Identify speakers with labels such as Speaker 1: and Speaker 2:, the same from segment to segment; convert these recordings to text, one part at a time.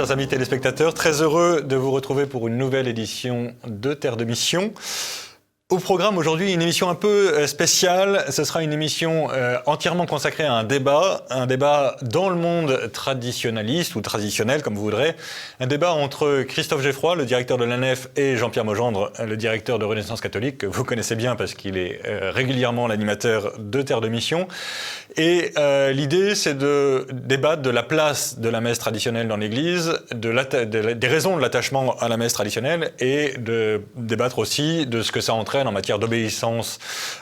Speaker 1: chers amis téléspectateurs. Très heureux de vous retrouver pour une nouvelle édition de Terre de Mission. Au programme aujourd'hui, une émission un peu spéciale. Ce sera une émission entièrement consacrée à un débat dans le monde traditionnaliste ou traditionnel, comme vous voudrez. Un débat entre Christophe Geffroy, le directeur de l'ANEF, et Jean-Pierre Mogendre, le directeur de Renaissance catholique, que vous connaissez bien parce qu'il est régulièrement l'animateur de Terre de Mission. Et l'idée, c'est de débattre de la place de la messe traditionnelle dans l'Église, des raisons de l'attachement à la messe traditionnelle, et de débattre aussi de ce que ça entraîne en matière d'obéissance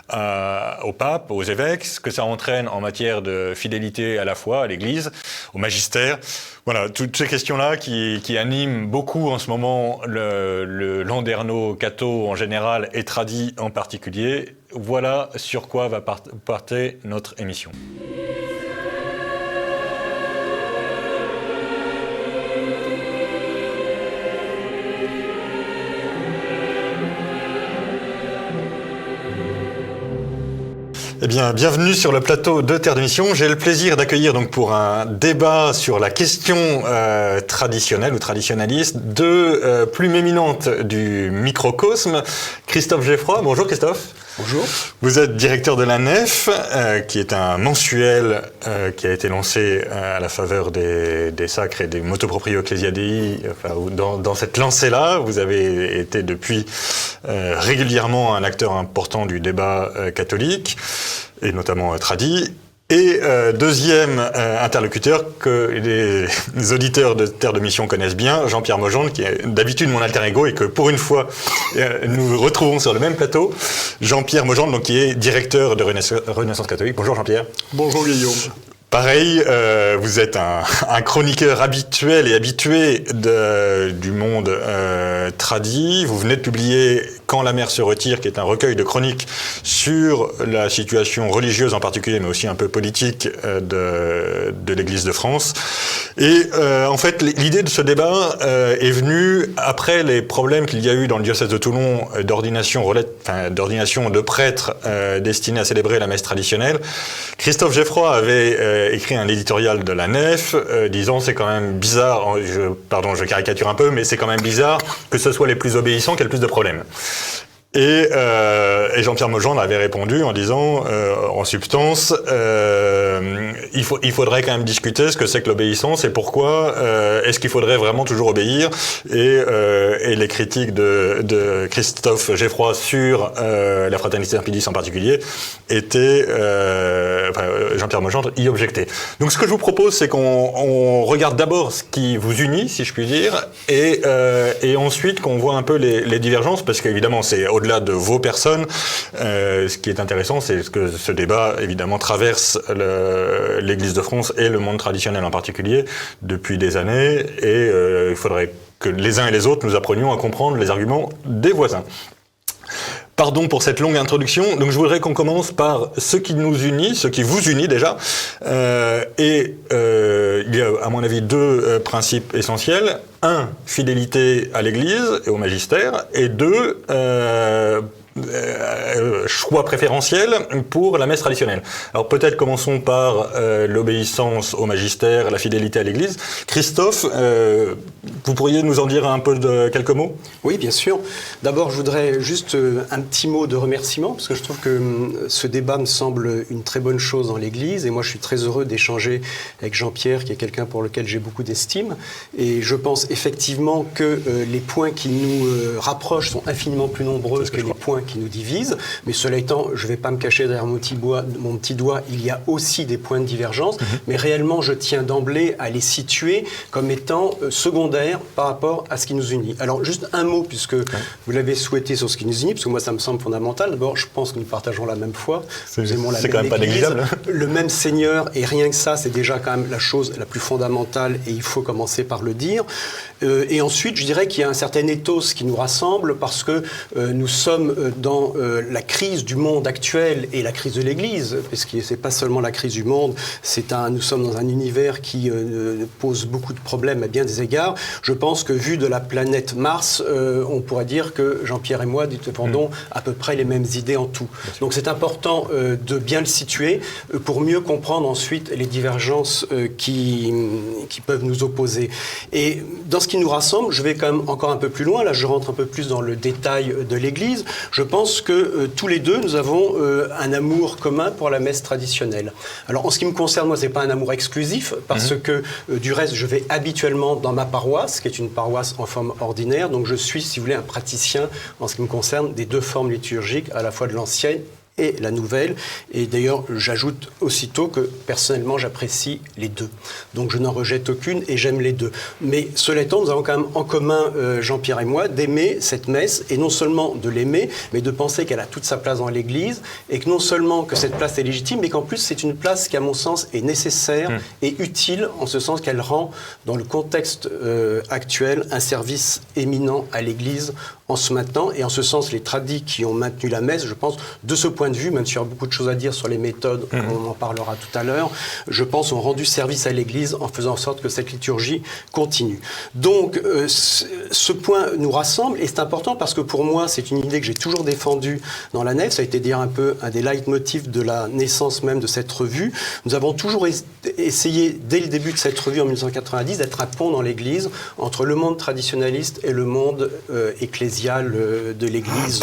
Speaker 1: au pape, aux évêques, ce que ça entraîne en matière de fidélité à la foi, à l'Église, au magistère. Voilà, toutes ces questions-là qui animent beaucoup en ce moment le landerneau catho en général et tradi en particulier. Voilà sur quoi va porter notre émission. Eh bien, bienvenue sur le plateau de Terre de Mission. J'ai le plaisir d'accueillir donc pour un débat sur la question traditionnelle ou traditionnaliste deux plumes éminentes du microcosme. Christophe Geffroy. Bonjour Christophe.
Speaker 2: Bonjour.
Speaker 1: Vous êtes directeur de l'ANEF, qui est un mensuel qui a été lancé à la faveur des sacres et des motoproprio Ecclesia Dei. Enfin, dans cette lancée-là, vous avez été depuis régulièrement un acteur important du débat catholique, et notamment tradi. Et deuxième interlocuteur que les auditeurs de Terre de Mission connaissent bien, Jean-Pierre Mogendre, qui est d'habitude mon alter ego et que pour une fois nous retrouvons sur le même plateau. Jean-Pierre Mogendre, donc, qui est directeur de Renaissance catholique. Bonjour Jean-Pierre.
Speaker 2: Bonjour Guillaume.
Speaker 1: Pareil, vous êtes un chroniqueur habituel et habitué du monde tradi. Vous venez de publier Quand la mer se retire, qui est un recueil de chroniques sur la situation religieuse en particulier, mais aussi un peu politique de l'Église de France. Et en fait, l'idée de ce débat est venue après les problèmes qu'il y a eu dans le diocèse de Toulon d'ordination de prêtres destinés à célébrer la messe traditionnelle. Christophe Geffroy avait écrit un éditorial de la Nef disant c'est quand même bizarre, je caricature un peu, mais c'est quand même bizarre que ce soit les plus obéissants qui aient le plus de problèmes. Et Jean-Pierre Mogendre avait répondu en disant, en substance, il faudrait quand même discuter ce que c'est que l'obéissance et pourquoi est-ce qu'il faudrait vraiment toujours obéir. Et les critiques de Christophe Geffroy sur la Fraternité Simplicis en particulier étaient, Jean-Pierre Mogendre y objectait. Donc ce que je vous propose, c'est qu'on regarde d'abord ce qui vous unit, si je puis dire, et ensuite qu'on voit un peu les divergences, parce qu'évidemment c'est au-delà de vos personnes, ce qui est intéressant, c'est que ce débat, évidemment, traverse l'Église de France et le monde traditionnel en particulier depuis des années, et il faudrait que les uns et les autres nous apprenions à comprendre les arguments des voisins. Pardon pour cette longue introduction. Donc je voudrais qu'on commence par ce qui nous unit, ce qui vous unit déjà. Il y a, à mon avis, deux principes essentiels. Un, fidélité à l'Église et au magistère. Et deux, choix préférentiel pour la messe traditionnelle. Alors peut-être commençons par l'obéissance au magistère, la fidélité à l'Église. Christophe, vous pourriez nous en dire un peu quelques mots ?
Speaker 2: Oui, bien sûr. D'abord, je voudrais juste un petit mot de remerciement, parce que je trouve que ce débat me semble une très bonne chose dans l'Église, et moi je suis très heureux d'échanger avec Jean-Pierre, qui est quelqu'un pour lequel j'ai beaucoup d'estime, et je pense effectivement que les points qui nous rapprochent sont infiniment plus nombreux que les points qui nous divisent, mais cela étant, je ne vais pas me cacher derrière mon petit doigt, il y a aussi des points de divergence, mais réellement je tiens d'emblée à les situer comme étant secondaires par rapport à ce qui nous unit. Alors juste un mot, puisque vous l'avez souhaité sur ce qui nous unit, parce que moi ça me semble fondamental. D'abord, je pense que nous partageons la même foi, nous aimons la même
Speaker 1: quand même pas négligeable.
Speaker 2: Le même Seigneur, et rien que ça, c'est déjà quand même la chose la plus fondamentale, et il faut commencer par le dire. Et ensuite, je dirais qu'il y a un certain ethos qui nous rassemble, parce que nous sommes dans la crise du monde actuel et la crise de l'Église, parce que c'est pas seulement la crise du monde, nous sommes dans un univers qui pose beaucoup de problèmes à bien des égards. Je pense que vu de la planète Mars, on pourrait dire que Jean-Pierre et moi défendons à peu près les mêmes idées en tout. Donc c'est important de bien le situer pour mieux comprendre ensuite les divergences qui peuvent nous opposer. Et dans ce qui nous rassemble, je vais quand même encore un peu plus loin, là je rentre un peu plus dans le détail de l'Église. Je pense que tous les deux, nous avons un amour commun pour la messe traditionnelle. Alors en ce qui me concerne, moi, c'est pas un amour exclusif, parce que du reste, je vais habituellement dans ma paroisse, qui est une paroisse en forme ordinaire, donc je suis, si vous voulez, un praticien en ce qui me concerne des deux formes liturgiques, à la fois de l'ancienne et la nouvelle. Et d'ailleurs, j'ajoute aussitôt que personnellement, j'apprécie les deux. Donc je n'en rejette aucune et j'aime les deux. Mais cela étant, nous avons quand même en commun, Jean-Pierre et moi, d'aimer cette messe, et non seulement de l'aimer, mais de penser qu'elle a toute sa place dans l'Église, et que non seulement que cette place est légitime, mais qu'en plus c'est une place qui, à mon sens, est nécessaire et utile, en ce sens qu'elle rend, dans le contexte actuel, un service éminent à l'Église en se maintenant. Et en ce sens, les tradis qui ont maintenu la messe, je pense, de ce point de vue, même s'il y aura beaucoup de choses à dire sur les méthodes, on en parlera tout à l'heure, je pense, ont rendu service à l'Église en faisant en sorte que cette liturgie continue. Donc, ce point nous rassemble, et c'est important parce que pour moi, c'est une idée que j'ai toujours défendue dans la nef. Ça a été dire un peu un des leitmotifs de la naissance même de cette revue. Nous avons toujours essayé, dès le début de cette revue en 1990, d'être un pont dans l'Église entre le monde traditionnaliste et le monde ecclésial de l'Église,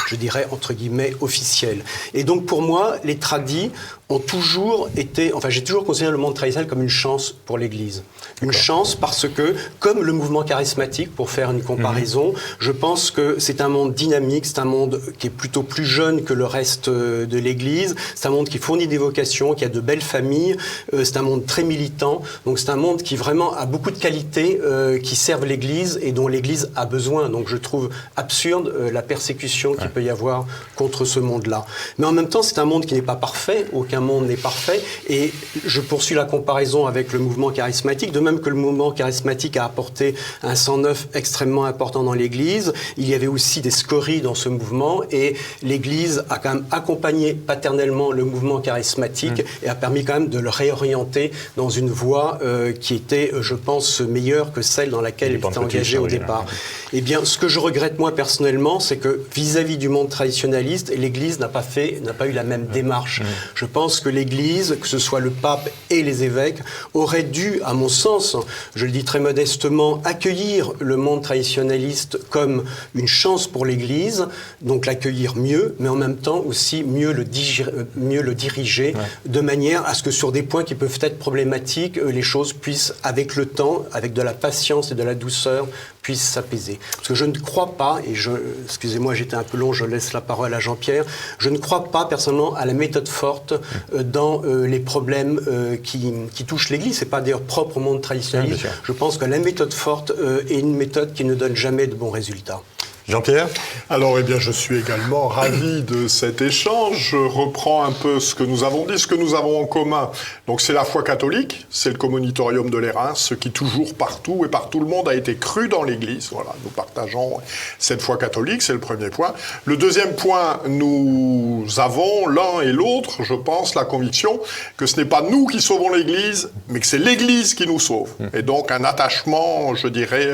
Speaker 2: je dirais, entre guillemets, officielle. Et donc, pour moi, les tradis ont toujours été... Enfin, j'ai toujours considéré le monde traditionnel comme une chance pour l'Église. Une chance parce que, comme le mouvement charismatique, pour faire une comparaison, je pense que c'est un monde dynamique, c'est un monde qui est plutôt plus jeune que le reste de l'Église, c'est un monde qui fournit des vocations, qui a de belles familles, c'est un monde très militant, donc c'est un monde qui vraiment a beaucoup de qualités qui servent l'Église et dont l'Église a besoin. Donc je trouve absurde la persécution qu'il peut y avoir contre ce monde-là. Mais en même temps, c'est un monde qui n'est pas parfait, aucun monde n'est parfait, et je poursuis la comparaison avec le mouvement charismatique, de même que le mouvement charismatique a apporté un sang neuf extrêmement important dans l'Église, il y avait aussi des scories dans ce mouvement, et l'Église a quand même accompagné paternellement le mouvement charismatique et a permis quand même de le réorienter dans une voie qui était, je pense, meilleure que celle dans laquelle il était engagé au départ. Eh bien, ce que je regrette moi personnellement, c'est que vis-à-vis du monde traditionnaliste, l'Église n'a pas eu la même démarche. Je pense que l'Église, que ce soit le pape et les évêques, auraient dû, à mon sens, je le dis très modestement, accueillir le monde traditionnaliste comme une chance pour l'Église, donc l'accueillir mieux, mais en même temps aussi mieux le diriger, de manière à ce que sur des points qui peuvent être problématiques, les choses puissent, avec le temps, avec de la patience et de la douceur, puissent s'apaiser. Parce que je ne crois pas, et excusez-moi, j'étais un peu long, je laisse la parole à Jean-Pierre, je ne crois pas personnellement à la méthode forte dans les problèmes qui touchent l'Église. C'est pas d'ailleurs propre au monde traditionnaliste. Je pense que la méthode forte est une méthode qui ne donne jamais de bons résultats.
Speaker 1: Jean-Pierre ?
Speaker 3: Alors, eh bien, je suis également ravi de cet échange. Je reprends un peu ce que nous avons dit, ce que nous avons en commun. Donc, c'est la foi catholique, c'est le commonitorium de l'Airain, ce qui toujours partout et par tout le monde a été cru dans l'Église. Voilà, nous partageons cette foi catholique, c'est le premier point. Le deuxième point, nous avons l'un et l'autre, je pense, la conviction que ce n'est pas nous qui sauvons l'Église, mais que c'est l'Église qui nous sauve. Et donc, un attachement, je dirais,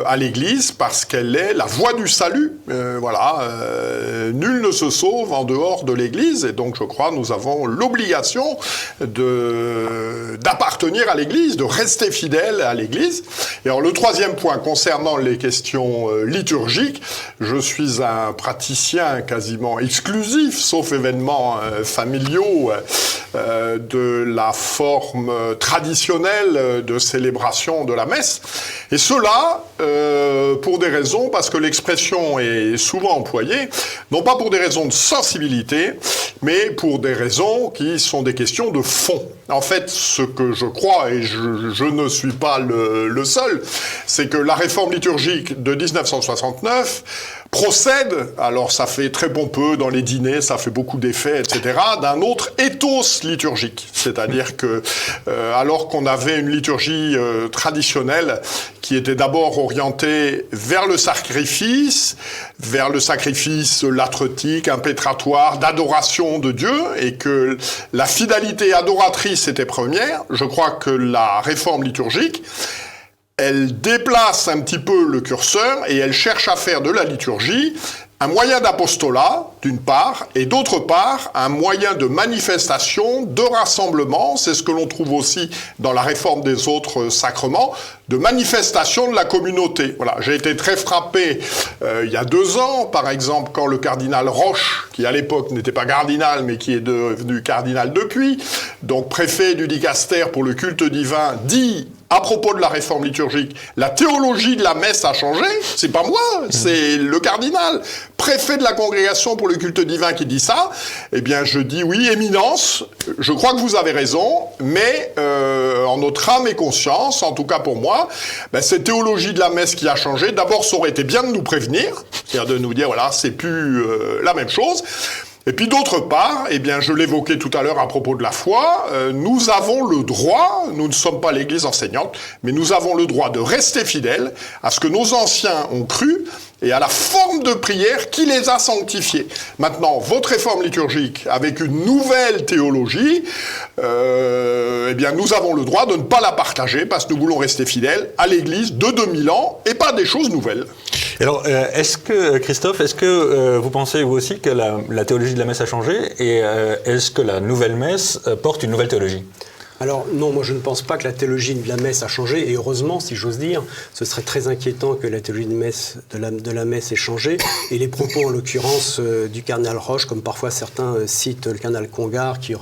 Speaker 3: à l'Église, parce qu'elle est la voie du salut, nul ne se sauve en dehors de l'Église, et donc je crois nous avons l'obligation d'appartenir à l'Église, de rester fidèles à l'Église. Et alors le troisième point concernant les questions liturgiques, je suis un praticien quasiment exclusif, sauf événements familiaux, de la forme traditionnelle de célébration de la messe, et cela pour des raisons, parce que l'expression est souvent employée, non pas pour des raisons de sensibilité, mais pour des raisons qui sont des questions de fond. En fait, ce que je crois, et je ne suis pas le seul, c'est que la réforme liturgique de 1969 procède, alors ça fait très pompeux dans les dîners, ça fait beaucoup d'effets, etc., d'un autre ethos liturgique. C'est-à-dire que, alors qu'on avait une liturgie traditionnelle qui était d'abord orientée vers le sacrifice latretique, impétratoire, d'adoration de Dieu, et que la fidélité adoratrice était première, je crois que la réforme liturgique, elle déplace un petit peu le curseur et elle cherche à faire de la liturgie un moyen d'apostolat, d'une part, et d'autre part, un moyen de manifestation, de rassemblement, c'est ce que l'on trouve aussi dans la réforme des autres sacrements, de manifestation de la communauté. Voilà, j'ai été très frappé il y a 2 ans, par exemple, quand le cardinal Roche, qui à l'époque n'était pas cardinal, mais qui est devenu cardinal depuis, donc préfet du dicaster pour le culte divin, dit à propos de la réforme liturgique, la théologie de la messe a changé, c'est pas moi, c'est le cardinal, préfet de la congrégation pour le culte divin qui dit ça. Eh bien, je dis oui, éminence, je crois que vous avez raison, mais en notre âme et conscience, en tout cas pour moi, cette théologie de la messe qui a changé, d'abord, ça aurait été bien de nous prévenir, c'est-à-dire de nous dire, voilà, c'est plus la même chose. Et puis d'autre part, eh bien, je l'évoquais tout à l'heure à propos de la foi, nous avons le droit, nous ne sommes pas l'Église enseignante, mais nous avons le droit de rester fidèles à ce que nos anciens ont cru et à la forme de prière qui les a sanctifiés. Maintenant, votre réforme liturgique, avec une nouvelle théologie, eh bien, nous avons le droit de ne pas la partager parce que nous voulons rester fidèles à l'Église de 2000 ans et pas des choses nouvelles.
Speaker 1: Alors, Christophe, est-ce que vous pensez vous aussi que la théologie de la messe a changé et est-ce que la nouvelle messe porte une nouvelle théologie ?
Speaker 2: Alors non, moi je ne pense pas que la théologie de la messe a changé, et heureusement, si j'ose dire, ce serait très inquiétant que la théologie de la messe ait changé, et les propos en l'occurrence du cardinal Roche, comme parfois certains citent le cardinal Congar qui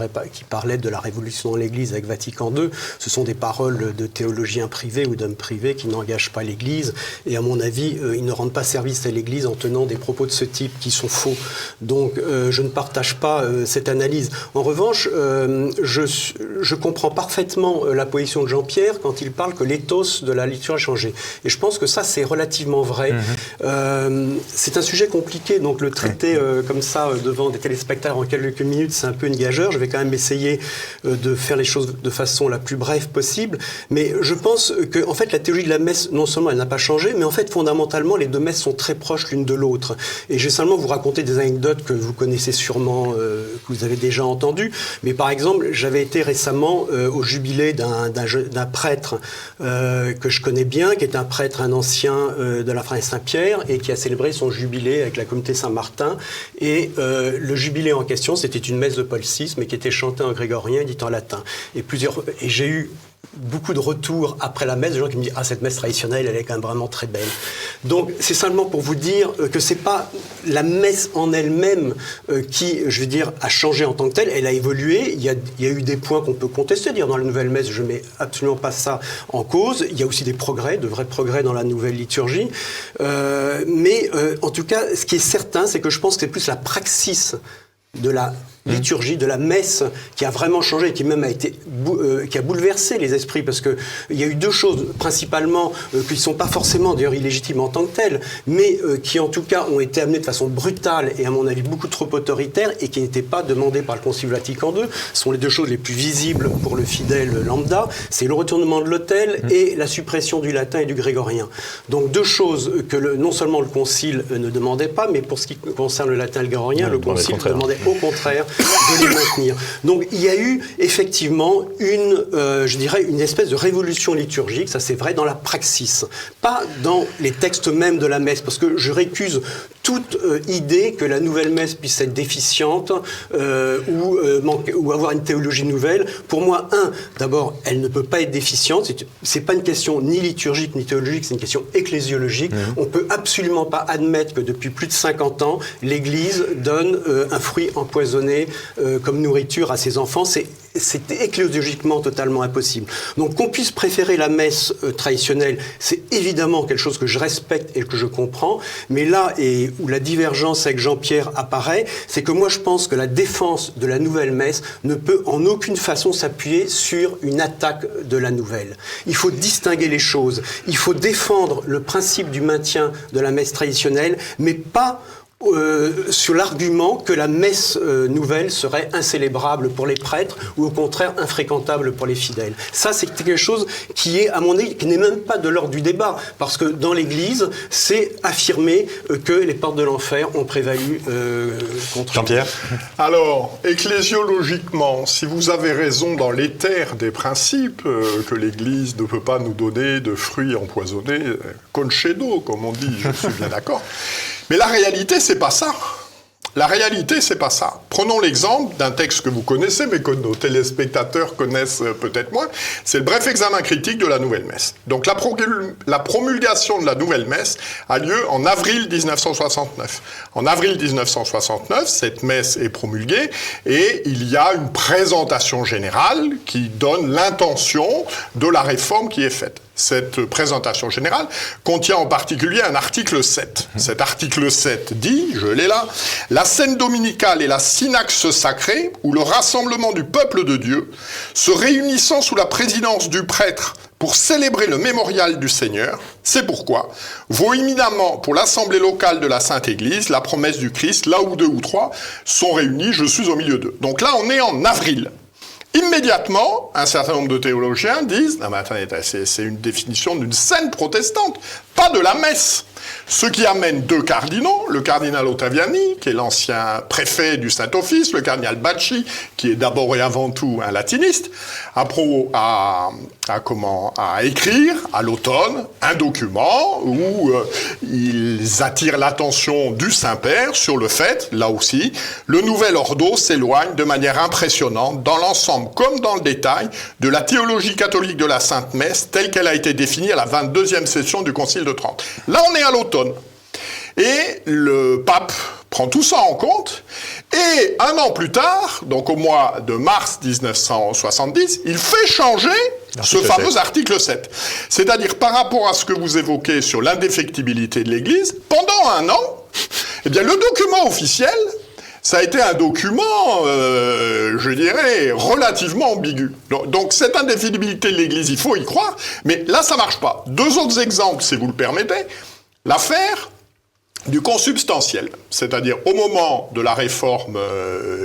Speaker 2: parlait de la révolution dans l'Église avec Vatican II, ce sont des paroles de théologiens privés ou d'hommes privés qui n'engagent pas l'Église, et à mon avis, ils ne rendent pas service à l'Église en tenant des propos de ce type qui sont faux. Donc je ne partage pas cette analyse. En revanche, je comprends parfaitement la position de Jean-Pierre quand il parle que l'éthos de la liturgie a changé. Et je pense que ça, c'est relativement vrai. C'est un sujet compliqué, donc le traiter comme ça devant des téléspectateurs en quelques minutes, c'est un peu une gageure. Je vais quand même essayer de faire les choses de façon la plus brève possible. Mais je pense que, en fait, la théologie de la messe, non seulement elle n'a pas changé, mais en fait, fondamentalement, les deux messes sont très proches l'une de l'autre. Et je vais seulement vous raconter des anecdotes que vous connaissez sûrement, que vous avez déjà entendues. Mais par exemple, j'avais été récemment au jubilé d'un prêtre que je connais bien, qui est un prêtre, un ancien de la Fraternité Saint-Pierre, et qui a célébré son jubilé avec la communauté Saint-Martin. Et le jubilé en question, c'était une messe de Paul VI, mais qui était chantée en grégorien et dite en latin. Et j'ai eu beaucoup de retours après la messe, des gens qui me disent « Ah, cette messe traditionnelle, elle est quand même vraiment très belle. » Donc, c'est seulement pour vous dire que c'est pas la messe en elle-même qui, je veux dire, a changé en tant que telle. Elle a évolué. Il y a eu des points qu'on peut contester. Dire dans la nouvelle messe, je mets absolument pas ça en cause. Il y a aussi des progrès, de vrais progrès dans la nouvelle liturgie. Mais en tout cas, ce qui est certain, c'est que je pense que c'est plus la praxis de la liturgie, de la messe, qui a vraiment changé, qui même qui a bouleversé les esprits, parce que il y a eu deux choses, principalement, qui ne sont pas forcément d'ailleurs illégitimes en tant que telles, mais qui en tout cas ont été amenées de façon brutale et à mon avis beaucoup trop autoritaire et qui n'étaient pas demandées par le Concile Vatican II. Ce sont les deux choses les plus visibles pour le fidèle lambda, c'est le retournement de l'autel et la suppression du latin et du grégorien. Donc deux choses que non seulement le Concile ne demandait pas, mais pour ce qui concerne le latin et le grégorien, le Concile demandait au contraire de les maintenir. Donc il y a eu effectivement une espèce de révolution liturgique, ça c'est vrai, dans la praxis, pas dans les textes mêmes de la messe, parce que je récuse toute idée que la nouvelle messe puisse être déficiente ou avoir une théologie nouvelle. Pour moi, d'abord, elle ne peut pas être déficiente. C'est pas une question ni liturgique ni théologique, c'est une question ecclésiologique. On peut absolument pas admettre que depuis plus de 50 ans, l'Église donne un fruit empoisonné donner comme nourriture à ses enfants. C'est ecclésiologiquement totalement impossible. Donc qu'on puisse préférer la messe traditionnelle, c'est évidemment quelque chose que je respecte et que je comprends, mais là où la divergence avec Jean-Pierre apparaît, c'est que moi je pense que la défense de la nouvelle messe ne peut en aucune façon s'appuyer sur une attaque de la nouvelle. Il faut distinguer les choses. Il faut défendre le principe du maintien de la messe traditionnelle, mais pas sur l'argument que la messe nouvelle serait incélébrable pour les prêtres ou au contraire infréquentable pour les fidèles. Ça, c'est quelque chose qui est, à mon avis, qui n'est même pas de l'ordre du débat, parce que dans l'Église, c'est affirmé que les portes de l'enfer ont prévalu contre...
Speaker 1: Jean-Pierre ?
Speaker 3: Alors, ecclésiologiquement, si vous avez raison dans l'éther des principes, que l'Église ne peut pas nous donner de fruits empoisonnés, concedo, comme on dit, je suis bien d'accord. Mais la réalité, c'est pas ça. La réalité, c'est pas ça. Prenons l'exemple d'un texte que vous connaissez, mais que nos téléspectateurs connaissent peut-être moins. C'est le bref examen critique de la Nouvelle Messe. Donc la promulgation de la Nouvelle Messe a lieu en avril 1969. En avril 1969, cette messe est promulguée et il y a une présentation générale qui donne l'intention de la réforme qui est faite. Cette présentation générale contient en particulier un article 7. Cet article 7 dit, je l'ai là, « La scène dominicale est la synaxe sacrée où le rassemblement du peuple de Dieu, se réunissant sous la présidence du prêtre pour célébrer le mémorial du Seigneur, c'est pourquoi vaut éminemment pour l'assemblée locale de la Sainte Église la promesse du Christ, là où 2 ou 3 sont réunis, je suis au milieu d'eux. » Donc là, on est en avril. Immédiatement, un certain nombre de théologiens disent « Non mais attendez, c'est une définition d'une scène protestante, pas de la messe ». Ce qui amène 2 cardinaux, le cardinal Ottaviani, qui est l'ancien préfet du Saint-Office, le cardinal Bacci, qui est d'abord et avant tout un latiniste, à écrire à l'automne un document où ils attirent l'attention du Saint-Père sur le fait, là aussi, le nouvel ordo s'éloigne de manière impressionnante dans l'ensemble comme dans le détail de la théologie catholique de la Sainte Messe telle qu'elle a été définie à la 22e session du Concile de Trente. Là, on est à l'automne. Et le pape prend tout ça en compte, et 1 an plus tard, donc au mois de mars 1970, il fait changer ce fameux article 7. C'est-à-dire, par rapport à ce que vous évoquez sur l'indéfectibilité de l'Église, pendant 1 an, eh bien, le document officiel, ça a été un document, je dirais, relativement ambigu. Donc, cette indéfectibilité de l'Église, il faut y croire, mais là, ça marche pas. 2 autres exemples, si vous le permettez. L'affaire du consubstantiel, c'est-à-dire au moment de la réforme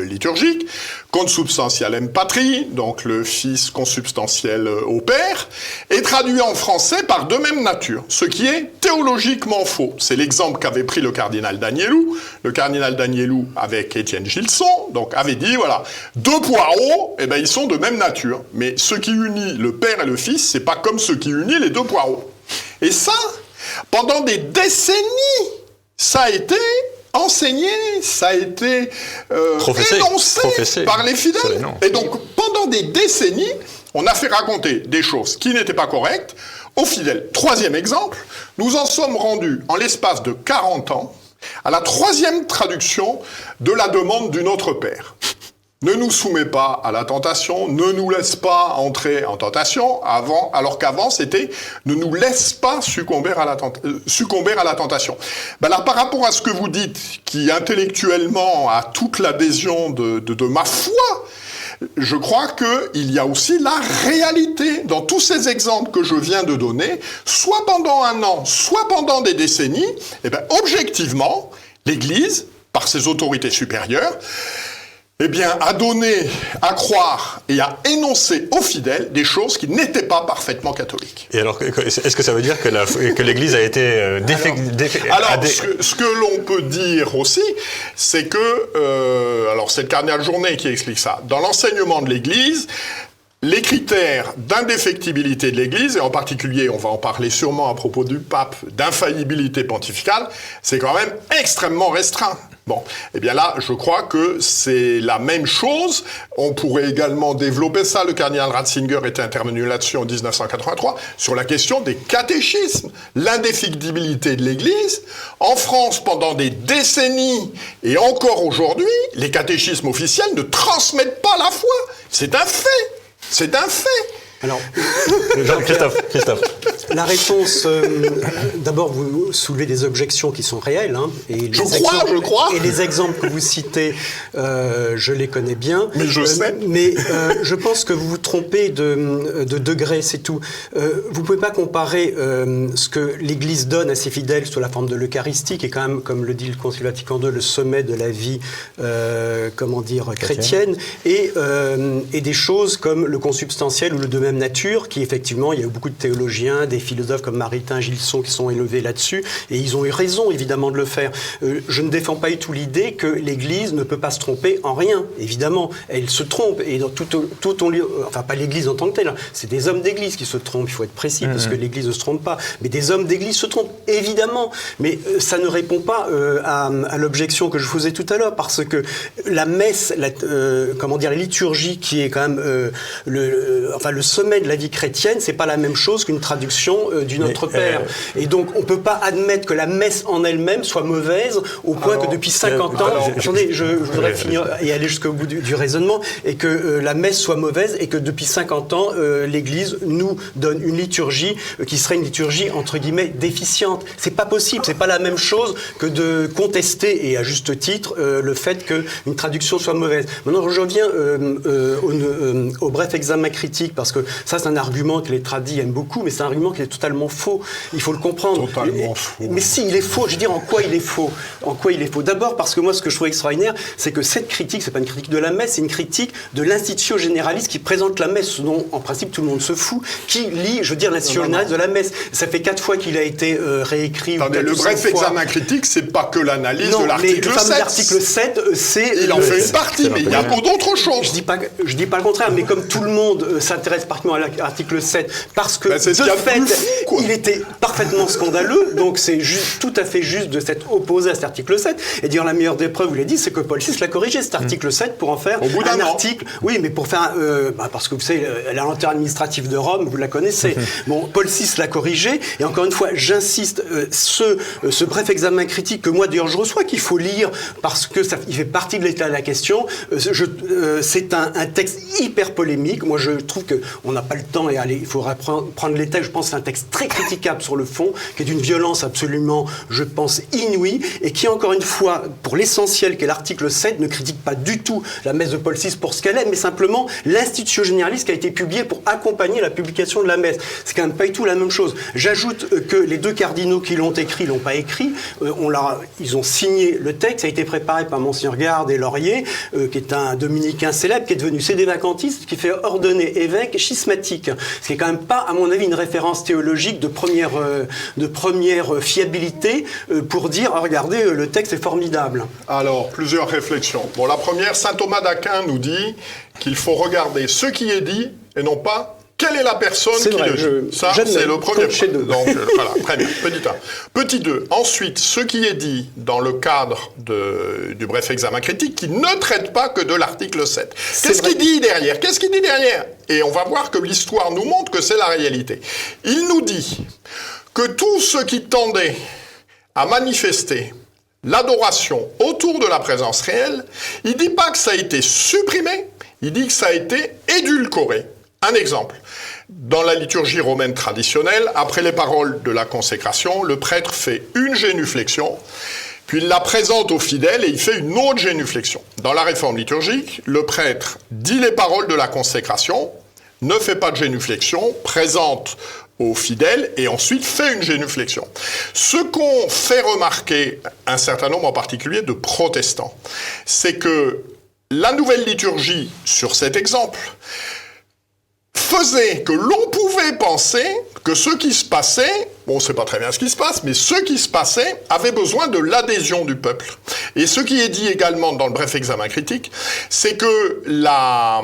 Speaker 3: liturgique, consubstantialem patri, donc le Fils consubstantiel au Père, est traduit en français par de même nature, ce qui est théologiquement faux. C'est l'exemple qu'avait pris le cardinal Danielou. Le cardinal Danielou, avec Étienne Gilson, donc avait dit, voilà, 2 poireaux, eh ben, ils sont de même nature. Mais ce qui unit le Père et le Fils, c'est pas comme ce qui unit les 2 poireaux. Et ça, pendant des décennies, ça a été enseigné, ça a été énoncé par les fidèles. Et donc, pendant des décennies, on a fait raconter des choses qui n'étaient pas correctes aux fidèles. 3e exemple, nous en sommes rendus, en l'espace de 40 ans, à la 3e traduction de la demande du Notre Père. Ne nous soumets pas à la tentation, ne nous laisse pas entrer en tentation, alors qu'avant c'était ne nous laisse pas succomber à la tentation. Ben là, par rapport à ce que vous dites, qui intellectuellement a toute l'adhésion de ma foi, je crois qu'il y a aussi la réalité dans tous ces exemples que je viens de donner, soit pendant 1 an, soit pendant des décennies, et ben objectivement, l'Église, par ses autorités supérieures, eh bien, à donner, à croire et à énoncer aux fidèles des choses qui n'étaient pas parfaitement catholiques.
Speaker 1: Et alors, est-ce que ça veut dire que l'Église a été
Speaker 3: ce que l'on peut dire aussi, c'est que, alors c'est le cardinal Journet qui explique ça, dans l'enseignement de l'Église, les critères d'indéfectibilité de l'Église, et en particulier, on va en parler sûrement à propos du pape, d'infaillibilité pontificale, c'est quand même extrêmement restreint. Bon, eh bien là, je crois que c'est la même chose. On pourrait également développer ça. Le cardinal Ratzinger était intervenu là-dessus en 1983, sur la question des catéchismes. L'indéfectibilité de l'Église, En France, pendant des décennies, et encore aujourd'hui, les catéchismes officiels ne transmettent pas la foi. C'est un fait. C'est un fait.
Speaker 2: Alors,
Speaker 1: Christophe.
Speaker 2: la réponse, d'abord, vous soulevez des objections qui sont réelles. Hein, et
Speaker 3: je crois.
Speaker 2: Et les exemples que vous citez, je les connais bien.
Speaker 3: Mais je sais.
Speaker 2: Mais je pense que vous vous trompez de degré, c'est tout. Vous ne pouvez pas comparer ce que l'Église donne à ses fidèles sous la forme de l'Eucharistie, qui est quand même, comme le dit le Concile Vatican II, le sommet de la vie, chrétienne, et des choses comme le consubstantiel ou le de même nature, qui effectivement, il y a eu beaucoup de théologiens, des philosophes comme Maritain, Gilson, qui sont élevés là-dessus, et ils ont eu raison, évidemment, de le faire. Je ne défends pas du tout l'idée que l'Église ne peut pas se tromper en rien, évidemment. Elle se trompe, et dans enfin, pas l'Église en tant que telle, hein, c'est des hommes d'Église qui se trompent, il faut être précis, parce que l'Église ne se trompe pas, mais des hommes d'Église se trompent, évidemment, mais ça ne répond pas à l'objection que je faisais tout à l'heure, parce que la messe, la liturgie, qui est quand même le sommet de la vie chrétienne, c'est pas la même chose qu'une traduction du Notre Père. Et donc, on peut pas admettre que la messe en elle-même soit mauvaise au point que depuis 50 ans... Attendez, je voudrais finir et aller jusqu'au bout du raisonnement, et que la messe soit mauvaise, et que depuis 50 ans, l'Église nous donne une liturgie qui serait une liturgie, entre guillemets, déficiente. C'est pas possible, c'est pas la même chose que de contester, et à juste titre, le fait qu'une traduction soit mauvaise. Maintenant, je reviens au bref examen critique, parce que ça, c'est un argument que les tradis aiment beaucoup, mais c'est un argument qui est totalement faux. Il faut le comprendre.
Speaker 3: Totalement faux.
Speaker 2: Mais si, il est faux. Je veux dire, en quoi il est faux ? En quoi il est faux ? D'abord, parce que moi, ce que je trouve extraordinaire, c'est que cette critique, c'est pas une critique de la messe, c'est une critique de l'institution généraliste qui présente la messe, dont, en principe, tout le monde se fout, qui lit, je veux dire, l'institution généraliste de la messe. Ça fait 4 fois qu'il a été réécrit.
Speaker 3: Attendez, le bref examen critique, c'est pas que l'analyse de l'article 7.
Speaker 2: L'article 7, c'est...
Speaker 3: Il en fait une partie, mais il y a pour d'autres choses.
Speaker 2: Je dis pas le contraire, mais comme tout le monde s'intéresse particulièrement à l'article 7, parce que, de fait, il était parfaitement scandaleux, donc c'est tout à fait juste de s'être opposé à cet article 7. Et dire la meilleure des preuves, vous l'avez dit, c'est que Paul VI l'a corrigé, cet article 7, pour en faire un article... Oui, mais pour faire... parce que vous savez, la lenteur administrative de Rome, vous la connaissez. Bon, Paul VI l'a corrigé, et encore une fois, j'insiste, ce bref examen critique que moi, d'ailleurs, je reçois, qu'il faut lire, parce que il fait partie de l'état de la question, c'est un texte hyper polémique. Moi, je trouve qu'on n'a pas le temps, et il faudra prendre les textes. Je pense que c'est un texte très critiquable sur le fond, qui est d'une violence absolument, je pense, inouïe, et qui, encore une fois, pour l'essentiel, qui est l'article 7, ne critique pas du tout la messe de Paul VI pour ce qu'elle est, mais simplement l'institution généraliste qui a été publiée pour accompagner la publication de la messe. C'est quand même pas du tout la même chose. J'ajoute que les 2 cardinaux qui l'ont écrit l'ont pas écrit. Ils ont signé le texte. Ça a été préparé par Monseigneur Garde et Laurier, qui est un dominicain célèbre, qui est devenu sédévacantiste, qui fait ordonner évêque schismatique. Ce qui est quand même pas, à mon avis, une référence théologique de première fiabilité pour dire, regardez, le texte est formidable.
Speaker 3: Alors, plusieurs réflexions. Bon, la première, saint Thomas d'Aquin nous dit qu'il faut regarder ce qui est dit et non pas quelle est la personne qui le dit. Ça, c'est le premier point. Donc, voilà, très bien. Petit 1. Petit 2. Ensuite, ce qui est dit dans le cadre du bref examen critique qui ne traite pas que de l'article 7. Qu'est-ce qu'il dit derrière ? Et on va voir que l'histoire nous montre que c'est la réalité. Il nous dit que tout ce qui tendait à manifester l'adoration autour de la présence réelle, il ne dit pas que ça a été supprimé, il dit que ça a été édulcoré. Un exemple, dans la liturgie romaine traditionnelle, après les paroles de la consécration, le prêtre fait une génuflexion, puis il la présente aux fidèles et il fait une autre génuflexion. Dans la réforme liturgique, le prêtre dit les paroles de la consécration, ne fait pas de génuflexion, présente aux fidèles et ensuite fait une génuflexion. Ce qu'ont fait remarquer un certain nombre en particulier de protestants, c'est que la nouvelle liturgie, sur cet exemple, faisait que l'on pouvait penser que ce qui se passait, bon, on ne sait pas très bien ce qui se passe, mais ce qui se passait avait besoin de l'adhésion du peuple. Et ce qui est dit également dans le bref examen critique, c'est que la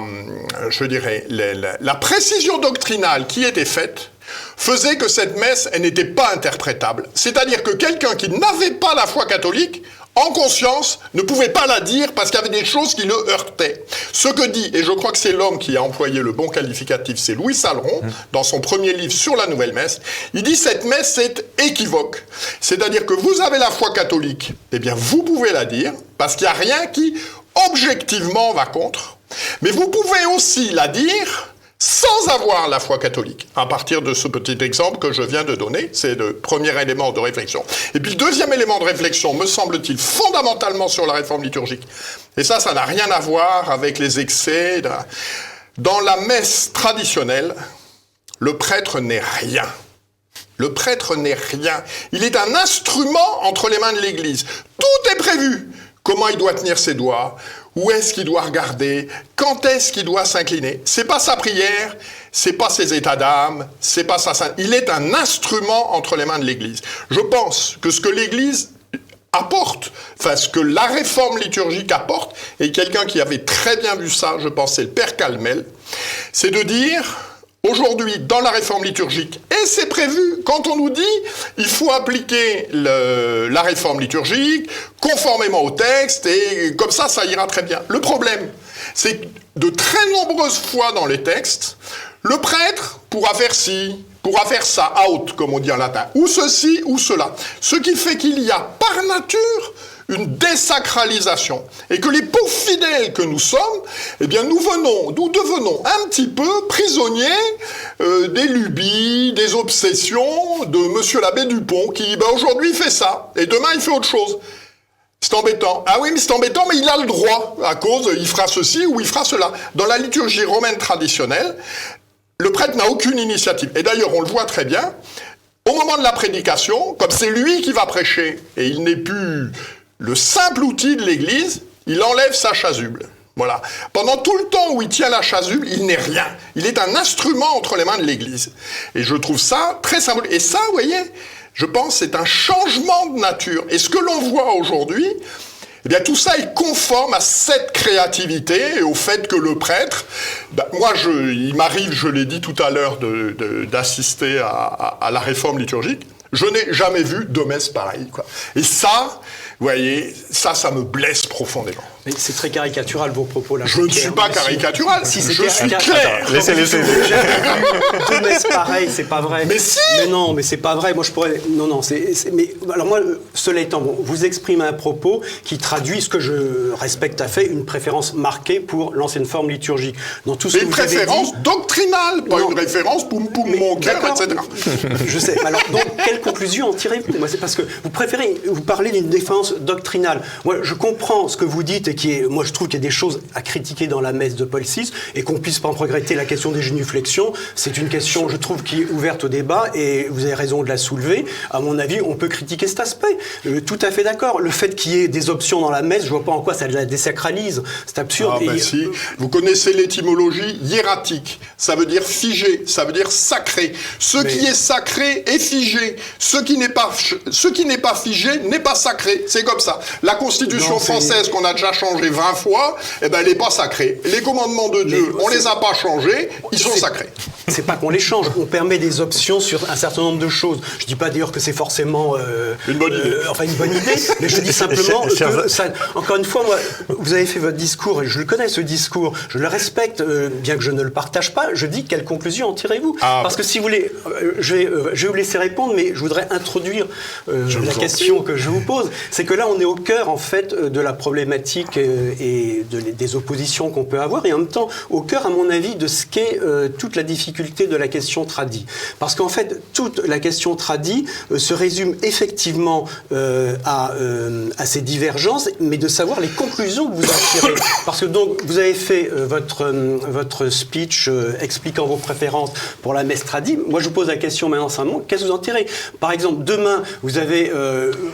Speaker 3: précision doctrinale qui était faite faisait que cette messe, elle n'était pas interprétable. C'est-à-dire que quelqu'un qui n'avait pas la foi catholique, en conscience, ne pouvait pas la dire parce qu'il y avait des choses qui le heurtaient. Ce que dit, et je crois que c'est l'homme qui a employé le bon qualificatif, c'est Louis Salleron, dans son premier livre sur la nouvelle messe, il dit cette messe c'est équivoque. C'est-à-dire que vous avez la foi catholique, eh bien vous pouvez la dire, parce qu'il n'y a rien qui objectivement va contre, mais vous pouvez aussi la dire sans avoir la foi catholique, à partir de ce petit exemple que je viens de donner, c'est le premier élément de réflexion. Et puis le deuxième élément de réflexion, me semble-t-il, fondamentalement sur la réforme liturgique, et ça n'a rien à voir avec les excès. Dans la messe traditionnelle, le prêtre n'est rien. Le prêtre n'est rien. Il est un instrument entre les mains de l'Église. Tout est prévu. Comment il doit tenir ses doigts, où est-ce qu'il doit regarder, quand est-ce qu'il doit s'incliner. C'est pas sa prière, c'est pas ses états d'âme, c'est pas sa sainte. Il est un instrument entre les mains de l'Église. Je pense que ce que l'Église apporte, enfin ce que la réforme liturgique apporte, et quelqu'un qui avait très bien vu ça, je pense, c'est le Père Calmel, c'est de dire... Aujourd'hui, dans la réforme liturgique, et c'est prévu, quand on nous dit il faut appliquer la réforme liturgique conformément au texte, et comme ça ira très bien. Le problème, c'est que de très nombreuses fois dans les textes, le prêtre pourra faire ci, pourra faire ça, out, comme on dit en latin, ou ceci, ou cela. Ce qui fait qu'il y a par nature une désacralisation. Et que les pauvres fidèles que nous sommes, eh bien, nous devenons un petit peu prisonniers des lubies, des obsessions de monsieur l'abbé Dupont qui, aujourd'hui, il fait ça, et demain, il fait autre chose. C'est embêtant. Ah oui, mais c'est embêtant, mais il a le droit, à cause, il fera ceci ou il fera cela. Dans la liturgie romaine traditionnelle, le prêtre n'a aucune initiative. Et d'ailleurs, on le voit très bien, au moment de la prédication, comme c'est lui qui va prêcher, et il n'est plus le simple outil de l'Église, il enlève sa chasuble. Voilà. Pendant tout le temps où il tient la chasuble, il n'est rien. Il est un instrument entre les mains de l'Église. Et je trouve ça très symbolique. Et ça, vous voyez, je pense c'est un changement de nature. Et ce que l'on voit aujourd'hui, eh bien, tout ça est conforme à cette créativité et au fait que le prêtre, il m'arrive, je l'ai dit tout à l'heure, d'assister à la réforme liturgique. Je n'ai jamais vu de messe pareille, quoi. Et ça, vous voyez, ça me blesse profondément.
Speaker 2: Mais c'est très caricatural vos propos là.
Speaker 3: Je ne suis pas caricatural,
Speaker 2: si
Speaker 3: je suis clair.
Speaker 1: Attends, laissez.
Speaker 2: Deux messes pareilles, c'est pas vrai.
Speaker 3: Mais si.
Speaker 2: Mais non, mais c'est pas vrai. Moi je pourrais. Non, mais alors moi, cela étant, vous exprimez un propos qui traduit ce que je respecte à fait, une préférence marquée pour l'ancienne forme liturgique. Dans tout ce
Speaker 3: mais
Speaker 2: que
Speaker 3: une
Speaker 2: vous avez
Speaker 3: préférence
Speaker 2: dit,
Speaker 3: doctrinale, pas une référence poum mon cœur, etc.
Speaker 2: Je sais. Alors donc quelle conclusion en tirez-vous? Moi c'est parce que vous parlez d'une défense doctrinale. Moi je comprends ce que vous dites et moi je trouve qu'il y a des choses à critiquer dans la messe de Paul VI et qu'on puisse pas regretter la question des génuflexions. C'est une question, je trouve, qui est ouverte au débat et vous avez raison de la soulever. À mon avis, on peut critiquer cet aspect. Tout à fait d'accord. Le fait qu'il y ait des options dans la messe, je vois pas en quoi ça la désacralise. C'est absurde.
Speaker 3: Si. Vous connaissez l'étymologie hiératique. Ça veut dire figé, ça veut dire sacré. Qui est sacré est figé. Ce qui n'est pas figé n'est pas sacré. C'est comme ça. La Constitution française qu'on a déjà changée 20 fois, elle n'est pas sacrée. Les commandements de Dieu, on les a pas changés, ils sont sacrés.
Speaker 2: C'est pas qu'on les change, on permet des options sur un certain nombre de choses. Je dis pas d'ailleurs que c'est forcément
Speaker 3: une bonne idée.
Speaker 2: Une bonne idée, mais je dis simplement que ça, encore une fois, moi, vous avez fait votre discours et je le connais ce discours, je le respecte, bien que je ne le partage pas. Je dis quelle conclusion en tirez-vous? Parce que si vous voulez, je vais vous laisser répondre, mais je voudrais introduire la question que je vous pose. C'est que là, on est au cœur en fait de la problématique et des oppositions qu'on peut avoir, et en même temps au cœur, à mon avis, de ce qu'est toute la difficulté de la question tradie. Parce qu'en fait, toute la question tradie se résume effectivement à ces divergences, mais de savoir les conclusions que vous en tirez. Parce que donc, vous avez fait votre speech expliquant vos préférences pour la messe tradie. Moi, je vous pose la question maintenant simplement, qu'est-ce que vous en tirez? Par exemple, demain, vous avez,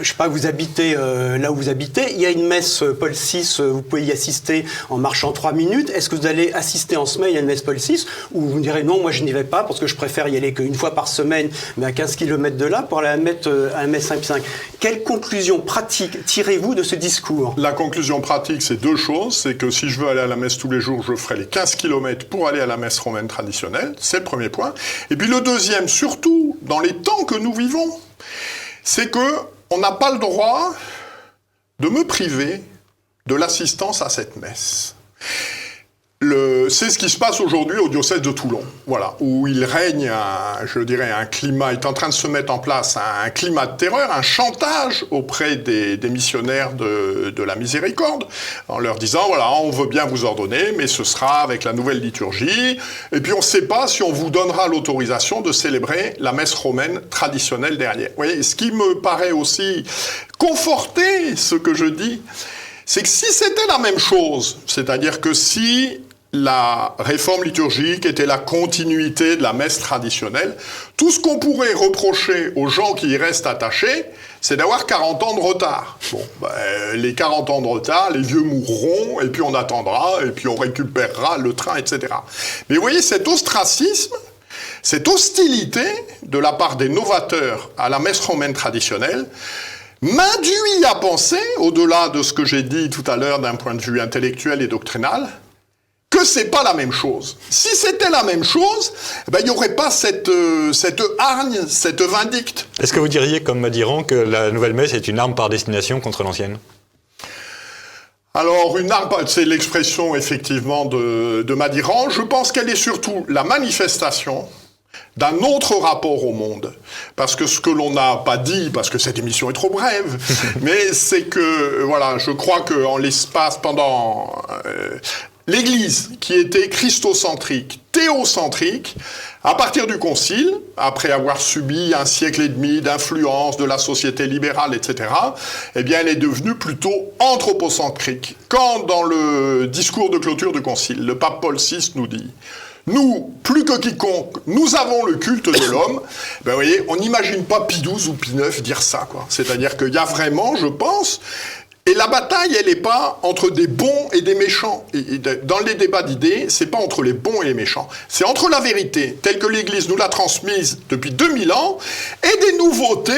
Speaker 2: je sais pas, vous habitez là où vous habitez, il y a une messe Paul VI, vous pouvez y assister en marchant 3 minutes. Est-ce que vous allez assister en semaine à une messe Paul VI, ou vous me direz non, moi je n'y vais pas parce que je préfère y aller qu'une fois par semaine, mais à 15 km de là, pour aller à la messe Saint-Pie V. Quelle conclusion pratique tirez-vous de ce discours?
Speaker 3: La conclusion pratique, c'est deux choses. C'est que si je veux aller à la messe tous les jours, je ferai les 15 km pour aller à la messe romaine traditionnelle. C'est le premier point. Et puis le deuxième, surtout dans les temps que nous vivons, c'est qu'on n'a pas le droit de me priver de l'assistance à cette messe. C'est ce qui se passe aujourd'hui au diocèse de Toulon, voilà, où il règne, un climat, est en train de se mettre en place un climat de terreur, un chantage auprès des missionnaires de la miséricorde, en leur disant, voilà, on veut bien vous ordonner, mais ce sera avec la nouvelle liturgie, et puis on ne sait pas si on vous donnera l'autorisation de célébrer la messe romaine traditionnelle derrière. Vous voyez, ce qui me paraît aussi conforter ce que je dis, c'est que si c'était la même chose, c'est-à-dire que si la réforme liturgique était la continuité de la messe traditionnelle, tout ce qu'on pourrait reprocher aux gens qui y restent attachés, c'est d'avoir 40 ans de retard. Bon, les 40 ans de retard, les vieux mourront, et puis on attendra, et puis on récupérera le train, etc. Mais vous voyez, cet ostracisme, cette hostilité de la part des novateurs à la messe romaine traditionnelle, m'induit à penser, au-delà de ce que j'ai dit tout à l'heure d'un point de vue intellectuel et doctrinal, que c'est pas la même chose. Si c'était la même chose, il n'y aurait pas cette hargne, cette vindicte.
Speaker 1: Est-ce que vous diriez, comme Madiran, que la nouvelle messe est une arme par destination contre l'ancienne?
Speaker 3: Alors, une arme, c'est l'expression effectivement de Madiran. Je pense qu'elle est surtout la manifestation d'un autre rapport au monde. Parce que ce que l'on n'a pas dit, parce que cette émission est trop brève, mais c'est que, voilà, je crois qu'en l'espace, pendant l'Église, qui était christocentrique, théocentrique, à partir du Concile, après avoir subi un siècle et demi d'influence de la société libérale, etc., eh bien, elle est devenue plutôt anthropocentrique. Quand, dans le discours de clôture du Concile, le pape Paul VI nous dit « Nous, plus que quiconque, nous avons le culte de l'homme », vous voyez, on n'imagine pas Pie XII ou Pie IX dire ça, quoi. C'est-à-dire qu'il y a vraiment, je pense... Et la bataille, elle n'est pas entre des bons et des méchants. Et dans les débats d'idées, c'est pas entre les bons et les méchants. C'est entre la vérité, telle que l'Église nous l'a transmise depuis 2000 ans, et des nouveautés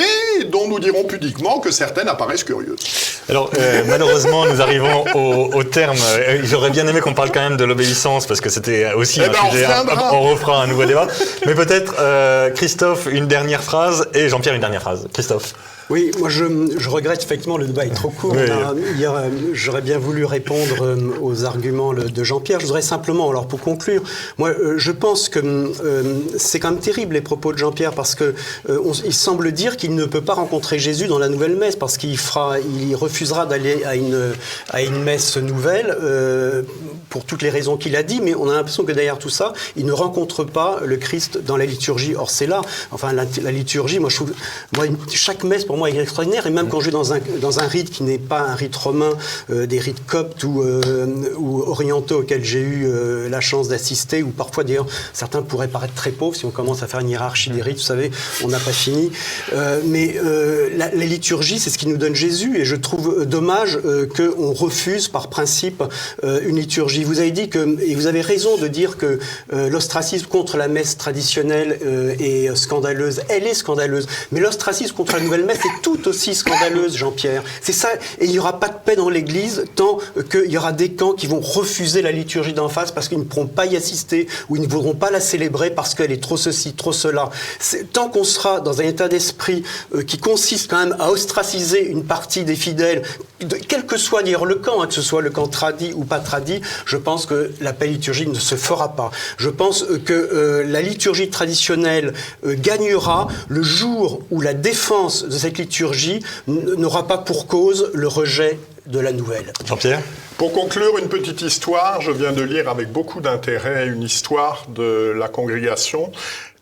Speaker 3: dont nous dirons pudiquement que certaines apparaissent curieuses.
Speaker 1: Alors, malheureusement, nous arrivons au terme. J'aurais bien aimé qu'on parle quand même de l'obéissance, parce que c'était aussi un sujet. On refera un nouveau débat. Mais peut-être, Christophe, une dernière phrase, et Jean-Pierre, une dernière phrase. Christophe.
Speaker 2: Oui, moi je regrette effectivement, le débat est trop court. Oui. J'aurais bien voulu répondre aux arguments de Jean-Pierre. Je voudrais simplement, alors pour conclure, moi je pense que c'est quand même terrible les propos de Jean-Pierre, parce que il semble dire qu'il ne peut pas rencontrer Jésus dans la nouvelle messe, parce qu'il refusera d'aller à une messe nouvelle pour toutes les raisons qu'il a dit, mais on a l'impression que derrière tout ça, il ne rencontre pas le Christ dans la liturgie. Or c'est là, enfin la liturgie, chaque messe pour moi est extraordinaire, et même quand je vais dans un rite qui n'est pas un rite romain, des rites coptes ou orientaux auxquels j'ai eu la chance d'assister, ou parfois d'ailleurs certains pourraient paraître très pauvres si on commence à faire une hiérarchie des rites, vous savez, on n'a pas fini. Mais la liturgie, c'est ce qui nous donne Jésus, et je trouve dommage qu'on refuse par principe une liturgie. Vous avez dit et vous avez raison de dire que l'ostracisme contre la messe traditionnelle est scandaleuse. Elle est scandaleuse, mais l'ostracisme contre la nouvelle messe est tout aussi scandaleuse, Jean-Pierre. C'est ça, et il n'y aura pas de paix dans l'Église tant qu'il y aura des camps qui vont refuser la liturgie d'en face parce qu'ils ne pourront pas y assister, ou ils ne voudront pas la célébrer parce qu'elle est trop ceci, trop cela. Tant qu'on sera dans un état d'esprit qui consiste quand même à ostraciser une partie des fidèles, quel que soit d'ailleurs le camp, que ce soit le camp tradi ou pas tradi, je pense que la paix liturgique ne se fera pas. Je pense que la liturgie traditionnelle gagnera le jour où la défense de cette liturgie n'aura pas pour cause le rejet de la nouvelle.
Speaker 1: Jean-Pierre ?
Speaker 3: Pour conclure, une petite histoire. Je viens de lire avec beaucoup d'intérêt une histoire de la congrégation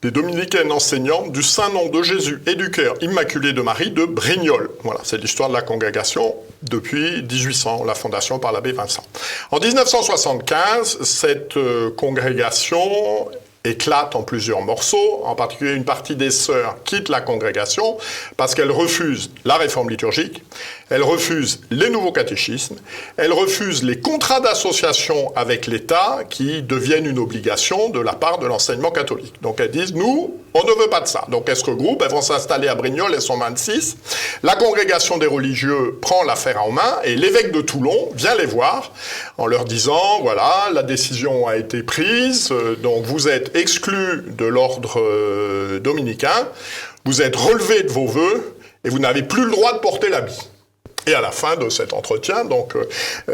Speaker 3: des dominicaines enseignantes du Saint-Nom de Jésus et du Cœur Immaculé de Marie de Brignoles. Voilà, c'est l'histoire de la congrégation depuis 1800, la fondation par l'abbé Vincent. En 1975, cette congrégation éclate en plusieurs morceaux. En particulier, une partie des sœurs quitte la congrégation parce qu'elles refusent la réforme liturgique elle refuse les nouveaux catéchismes, elle refuse les contrats d'association avec l'État qui deviennent une obligation de la part de l'enseignement catholique. Donc elles disent, nous, on ne veut pas de ça. Donc elles se regroupent, elles vont s'installer à Brignoles, elles sont 26. La congrégation des religieux prend l'affaire en main et l'évêque de Toulon vient les voir en leur disant, voilà, la décision a été prise, donc vous êtes exclus de l'ordre dominicain, vous êtes relevés de vos vœux et vous n'avez plus le droit de porter l'habit. Et à la fin de cet entretien, donc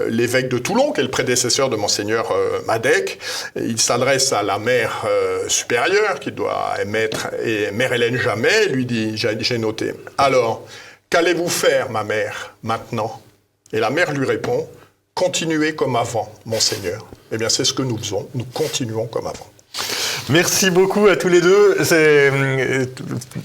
Speaker 3: l'évêque de Toulon, qui est le prédécesseur de Monseigneur Madec, il s'adresse à la mère supérieure, qui doit émettre, et Mère Hélène Jamet, lui dit, j'ai noté, alors, qu'allez-vous faire, ma mère, maintenant? Et la mère lui répond, continuez comme avant, Monseigneur. Eh bien, c'est ce que nous faisons, nous continuons comme avant.
Speaker 1: Merci beaucoup à tous les deux. C'est un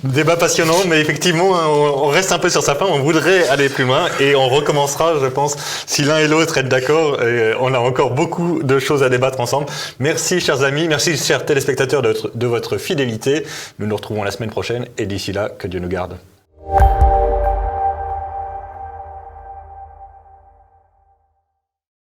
Speaker 1: débat passionnant, mais effectivement, on reste un peu sur sa fin. On voudrait aller plus loin et on recommencera, je pense, si l'un et l'autre êtes d'accord. On a encore beaucoup de choses à débattre ensemble. Merci, chers amis. Merci, chers téléspectateurs, de votre fidélité. Nous nous retrouvons la semaine prochaine et d'ici là, que Dieu nous garde.